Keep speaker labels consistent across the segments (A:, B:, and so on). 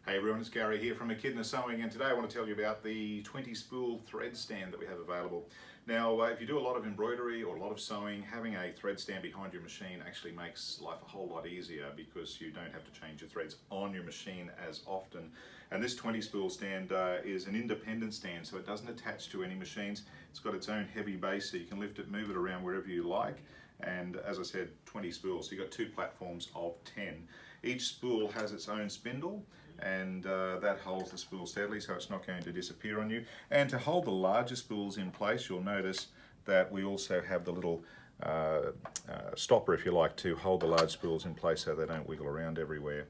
A: Hey everyone, it's Gary here from Echidna Sewing, and today I want to tell you about the 20 spool thread stand that we have available. Now, if you do a lot of embroidery or a lot of sewing, having a thread stand behind your machine actually makes life a whole lot easier because you don't have to change your threads on your machine as often. And this 20 spool stand is an independent stand, so it doesn't attach to any machines. It's got its own heavy base, so you can lift it, move it around wherever you like. And as I said, 20 spools, so you've got two platforms of 10. Each spool has its own spindle, and that holds the spool steadily so it's not going to disappear on you. And to hold the larger spools in place, you'll notice that we also have the little stopper, if you like, to hold the large spools in place so they don't wiggle around everywhere.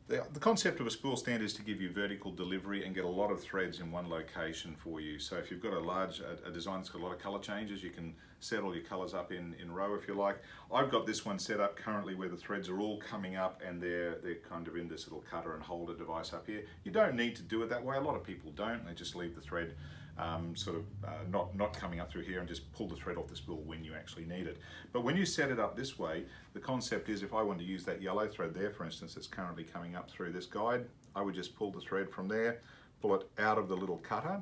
A: The concept of a spool stand is to give you vertical delivery and get a lot of threads in one location for you. So if you've got a design that's got a lot of color changes, you can set all your colors up in row if you like. I've got this one set up currently where the threads are all coming up and they're kind of in this little cutter and holder device up here. You don't need to do it that way. A lot of people don't. They just leave the thread not coming up through here and just pull the thread off the spool when you actually need it. But when you set it up this way, the concept is if I want to use that yellow thread there, for instance, that's currently coming up through this guide, I would just pull the thread from there, pull it out of the little cutter,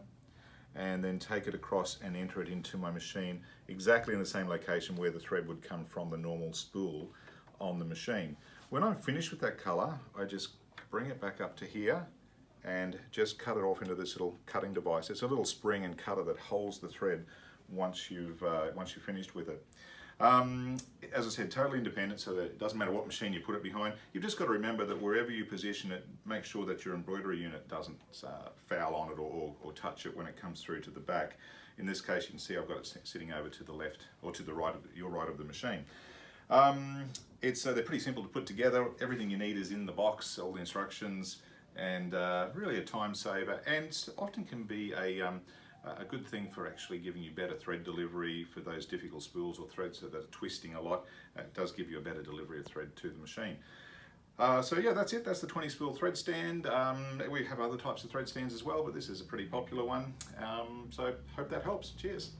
A: and then take it across and enter it into my machine exactly in the same location where the thread would come from the normal spool on the machine. When I'm finished with that color, I just bring it back up to here and just cut it off into this little cutting device. It's a little spring and cutter that holds the thread once you've finished with it. As I said, totally independent, so that it doesn't matter what machine you put it behind. You've just got to remember that wherever you position it, make sure that your embroidery unit doesn't foul on it or touch it when it comes through to the back. In this case, you can see I've got it sitting over to the left or to the right of your right of the machine. They're pretty simple to put together. Everything you need is in the box, all the instructions, and really a time saver, and often can be a good thing for actually giving you better thread delivery for those difficult spools or threads that are twisting a lot. It does give you a better delivery of thread to the machine. So yeah, that's it. That's the 20 spool thread stand. We have other types of thread stands as well, but this is a pretty popular one. So hope that helps. Cheers.